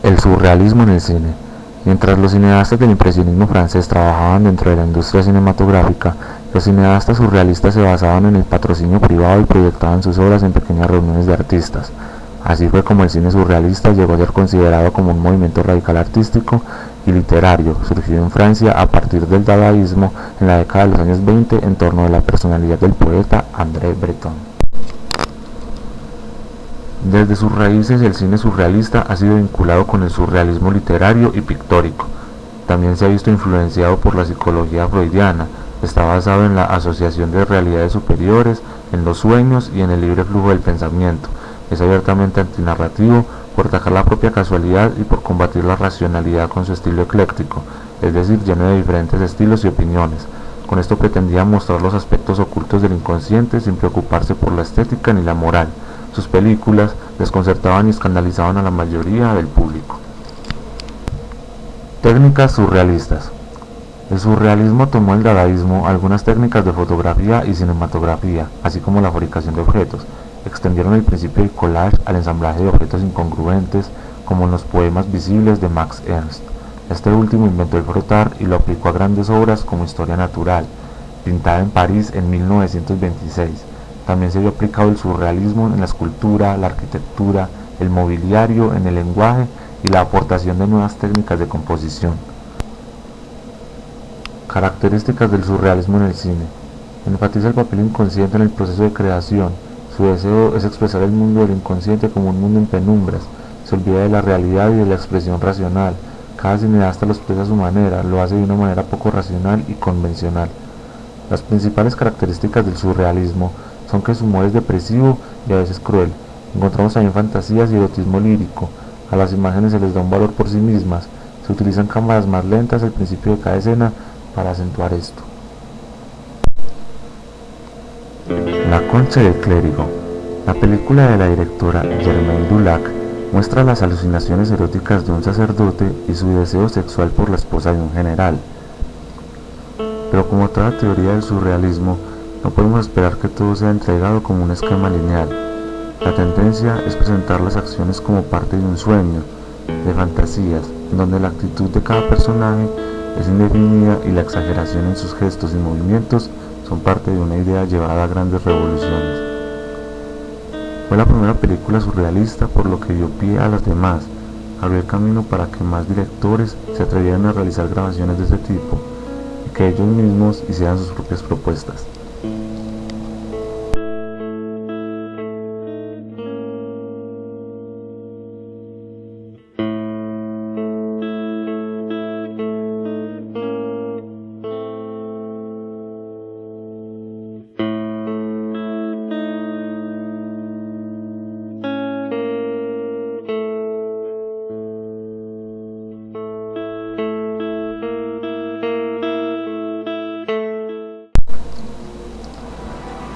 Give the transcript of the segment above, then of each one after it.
El surrealismo en el cine. Mientras los cineastas del impresionismo francés trabajaban dentro de la industria cinematográfica, los cineastas surrealistas se basaban en el patrocinio privado y proyectaban sus obras en pequeñas reuniones de artistas. Así fue como el cine surrealista llegó a ser considerado como un movimiento radical artístico y literario, surgido en Francia a partir del dadaísmo en la década de los años 20 en torno a la personalidad del poeta André Breton. Desde sus raíces, el cine surrealista ha sido vinculado con el surrealismo literario y pictórico. También se ha visto influenciado por la psicología freudiana. Está basado en la asociación de realidades superiores, en los sueños y en el libre flujo del pensamiento. Es abiertamente antinarrativo por atacar la propia casualidad y por combatir la racionalidad con su estilo ecléctico, es decir, lleno de diferentes estilos y opiniones. Con esto pretendía mostrar los aspectos ocultos del inconsciente sin preocuparse por la estética ni la moral. Sus películas desconcertaban y escandalizaban a la mayoría del público. Técnicas surrealistas. El surrealismo tomó el dadaísmo, algunas técnicas de fotografía y cinematografía, así como la fabricación de objetos. Extendieron el principio del collage al ensamblaje de objetos incongruentes, como en los poemas visibles de Max Ernst. Este último inventó el frotar y lo aplicó a grandes obras como Historia Natural, pintada en París en 1926. También se vio aplicado el surrealismo en la escultura, la arquitectura, el mobiliario, en el lenguaje y la aportación de nuevas técnicas de composición. Características del surrealismo en el cine. Enfatiza el papel inconsciente en el proceso de creación. Su deseo es expresar el mundo del inconsciente como un mundo en penumbras. Se olvida de la realidad y de la expresión racional. Cada cineasta lo expresa a su manera, lo hace de una manera poco racional y convencional. Las principales características del surrealismo son que su humor es depresivo y a veces cruel. Encontramos también fantasías y erotismo lírico. A las imágenes se les da un valor por sí mismas. Se utilizan cámaras más lentas al principio de cada escena para acentuar esto. La concha del clérigo. La película de la directora Germaine Dulac muestra las alucinaciones eróticas de un sacerdote y su deseo sexual por la esposa de un general. Pero como toda teoría del surrealismo, no podemos esperar que todo sea entregado como un esquema lineal. La tendencia es presentar las acciones como parte de un sueño, de fantasías, en donde la actitud de cada personaje es indefinida y la exageración en sus gestos y movimientos son parte de una idea llevada a grandes revoluciones. Fue la primera película surrealista, por lo que dio pie a las demás, abrió el camino para que más directores se atrevieran a realizar grabaciones de ese tipo y que ellos mismos hicieran sus propias propuestas.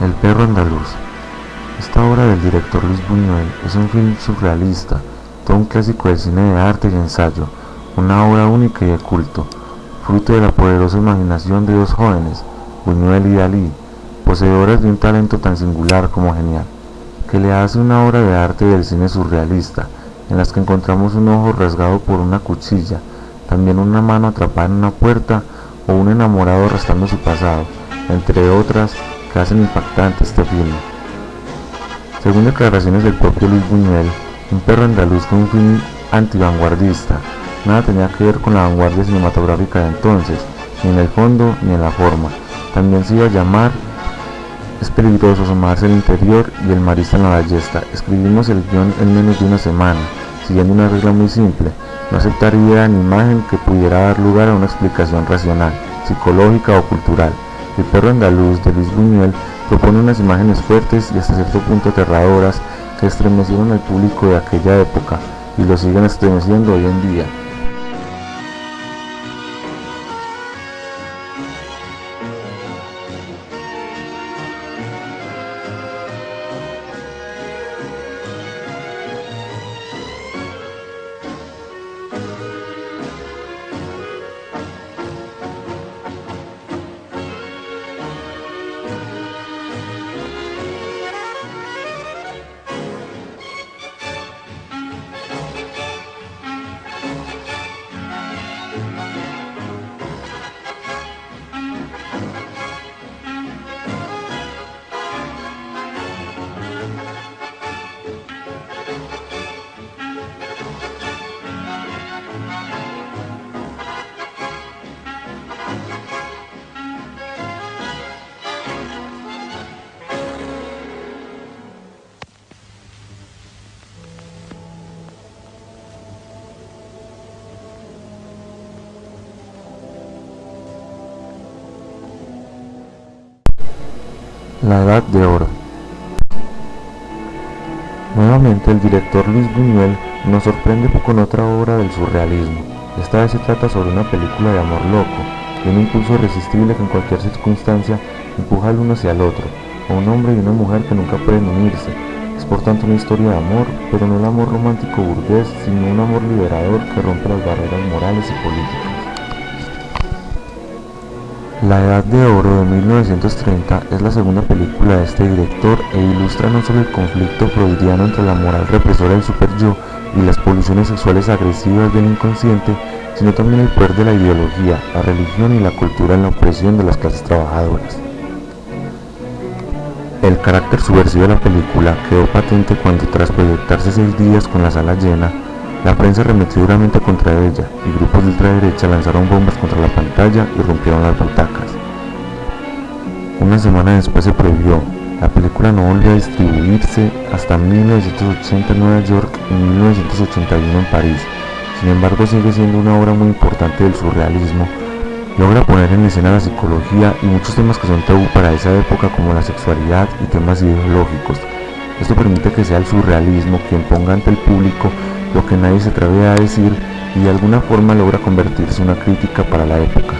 El perro andaluz. Esta obra del director Luis Buñuel es un film surrealista, todo un clásico del cine de arte y ensayo, una obra única y de culto, fruto de la poderosa imaginación de dos jóvenes, Buñuel y Dalí, poseedores de un talento tan singular como genial, que le hace una obra de arte del cine surrealista, en las que encontramos un ojo rasgado por una cuchilla, también una mano atrapada en una puerta o un enamorado arrastrando su pasado, entre otras que hacen impactante este filme. Según declaraciones del propio Luis Buñuel, Un perro andaluz fue un film antivanguardista, nada tenía que ver con la vanguardia cinematográfica de entonces, ni en el fondo ni en la forma. También se iba a llamar Es peligroso asomarse al interior y El marista en la ballesta. Escribimos el guión en menos de una semana, siguiendo una regla muy simple: no aceptar idea ni imagen que pudiera dar lugar a una explicación racional, psicológica o cultural. El perro andaluz de Luis Buñuel propone unas imágenes fuertes y hasta cierto punto aterradoras que estremecieron al público de aquella época y lo siguen estremeciendo hoy en día. La Edad de Oro. Nuevamente el director Luis Buñuel nos sorprende con otra obra del surrealismo. Esta vez se trata sobre una película de amor loco, de un impulso irresistible que en cualquier circunstancia empuja al uno hacia el otro, a un hombre y una mujer que nunca pueden unirse. Es por tanto una historia de amor, pero no el amor romántico burgués, sino un amor liberador que rompe las barreras morales y políticas. La Edad de Oro de 1930 es la segunda película de este director e ilustra no solo el conflicto freudiano entre la moral represora del superyo y las pulsiones sexuales agresivas del inconsciente, sino también el poder de la ideología, la religión y la cultura en la opresión de las clases trabajadoras. El carácter subversivo de la película quedó patente cuando, tras proyectarse 6 días con la sala llena, la prensa arremetió duramente contra ella y grupos de ultraderecha lanzaron bombas contra la pantalla y rompieron las butacas. Una semana después se prohibió. La película no volvió a distribuirse hasta 1980 en Nueva York y 1981 en París. Sin embargo, sigue siendo una obra muy importante del surrealismo. Logra poner en escena la psicología y muchos temas que son tabú para esa época, como la sexualidad y temas ideológicos. Esto permite que sea el surrealismo quien ponga ante el público lo que nadie se atreve a decir y de alguna forma logra convertirse en una crítica para la época.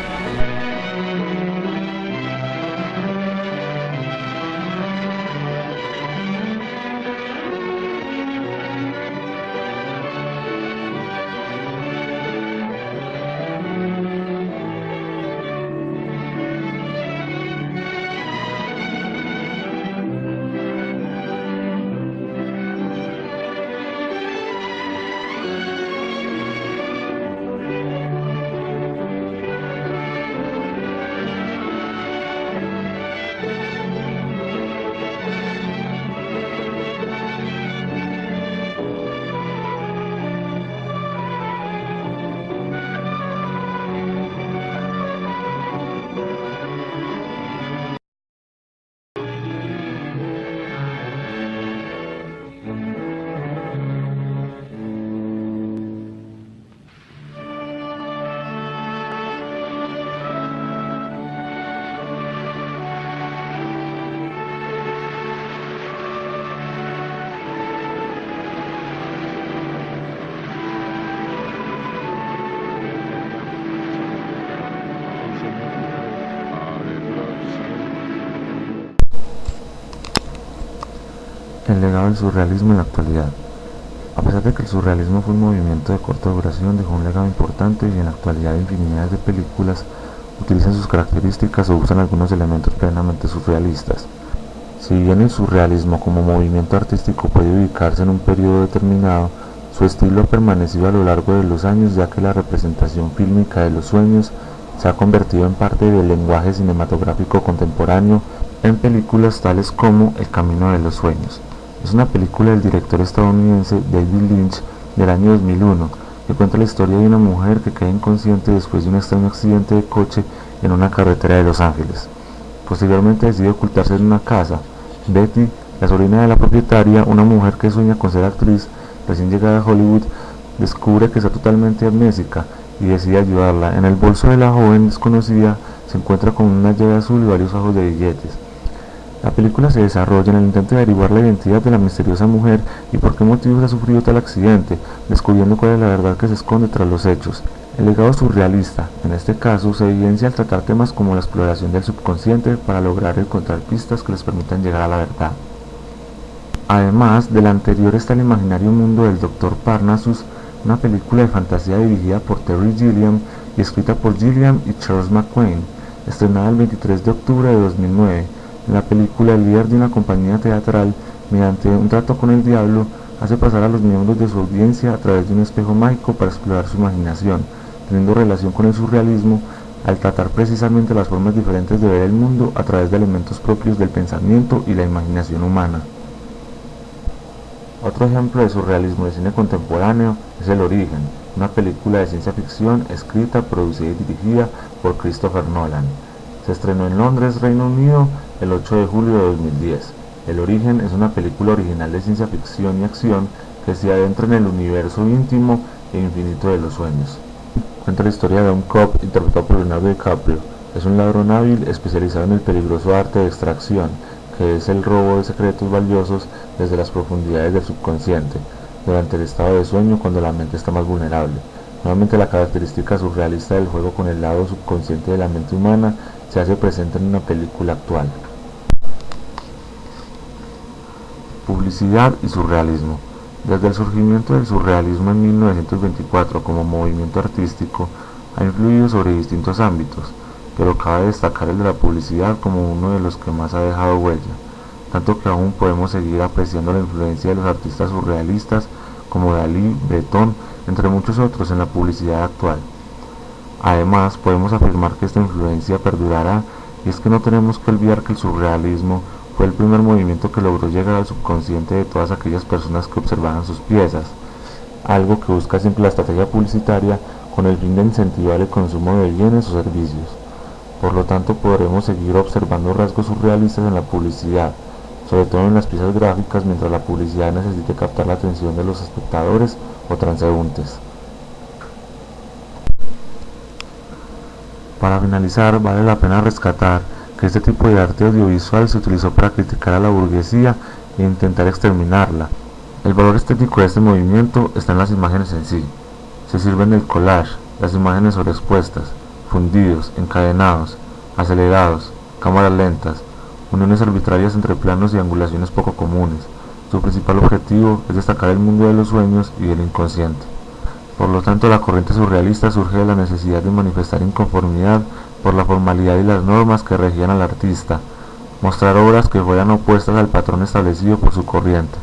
El legado del surrealismo en la actualidad. A pesar de que el surrealismo fue un movimiento de corta duración, dejó un legado importante y en la actualidad infinidad de películas utilizan sus características o usan algunos elementos plenamente surrealistas. Si bien el surrealismo como movimiento artístico puede ubicarse en un periodo determinado, su estilo ha permanecido a lo largo de los años, ya que la representación fílmica de los sueños se ha convertido en parte del lenguaje cinematográfico contemporáneo en películas tales como El camino de los sueños. Es una película del director estadounidense David Lynch del año 2001, que cuenta la historia de una mujer que queda inconsciente después de un extraño accidente de coche en una carretera de Los Ángeles. Posteriormente decide ocultarse en una casa. Betty, la sobrina de la propietaria, una mujer que sueña con ser actriz, recién llegada a Hollywood, descubre que está totalmente amnésica y decide ayudarla. En el bolso de la joven desconocida se encuentra con una llave azul y varios fajos de billetes. La película se desarrolla en el intento de averiguar la identidad de la misteriosa mujer y por qué motivos ha sufrido tal accidente, descubriendo cuál es la verdad que se esconde tras los hechos. El legado surrealista, en este caso, se evidencia al tratar temas como la exploración del subconsciente para lograr encontrar pistas que les permitan llegar a la verdad. Además del anterior está el imaginario mundo del Dr. Parnassus, una película de fantasía dirigida por Terry Gilliam y escrita por Gilliam y Charles McQueen, estrenada el 23 de octubre de 2009. En la película, el líder de una compañía teatral, mediante un trato con el diablo, hace pasar a los miembros de su audiencia a través de un espejo mágico para explorar su imaginación, teniendo relación con el surrealismo al tratar precisamente las formas diferentes de ver el mundo a través de elementos propios del pensamiento y la imaginación humana. Otro ejemplo de surrealismo de cine contemporáneo es El Origen, una película de ciencia ficción escrita, producida y dirigida por Christopher Nolan. Se estrenó en Londres, Reino Unido, el 8 de julio de 2010. El Origen es una película original de ciencia ficción y acción que se adentra en el universo íntimo e infinito de los sueños. Cuenta la historia de un cop interpretado por Leonardo DiCaprio. Es un ladrón hábil especializado en el peligroso arte de extracción, que es el robo de secretos valiosos desde las profundidades del subconsciente, durante el estado de sueño cuando la mente está más vulnerable. Nuevamente la característica surrealista del juego con el lado subconsciente de la mente humana se hace presente en una película actual. Publicidad y surrealismo. Desde el surgimiento del surrealismo en 1924 como movimiento artístico, ha influido sobre distintos ámbitos, pero cabe destacar el de la publicidad como uno de los que más ha dejado huella, tanto que aún podemos seguir apreciando la influencia de los artistas surrealistas como Dalí, Breton, entre muchos otros en la publicidad actual. Además, podemos afirmar que esta influencia perdurará, y es que no tenemos que olvidar que el surrealismo fue el primer movimiento que logró llegar al subconsciente de todas aquellas personas que observaban sus piezas, algo que busca siempre la estrategia publicitaria con el fin de incentivar el consumo de bienes o servicios. Por lo tanto, podremos seguir observando rasgos surrealistas en la publicidad, sobre todo en las piezas gráficas, mientras la publicidad necesite captar la atención de los espectadores o transeúntes. Para finalizar, vale la pena rescatar que este tipo de arte audiovisual se utilizó para criticar a la burguesía e intentar exterminarla. El valor estético de este movimiento está en las imágenes en sí. Se sirven del collage, las imágenes sobreexpuestas, fundidos, encadenados, acelerados, cámaras lentas, uniones arbitrarias entre planos y angulaciones poco comunes. Su principal objetivo es destacar el mundo de los sueños y del inconsciente. Por lo tanto, la corriente surrealista surge de la necesidad de manifestar inconformidad por la formalidad y las normas que regían al artista, mostrar obras que fueran opuestas al patrón establecido por su corriente.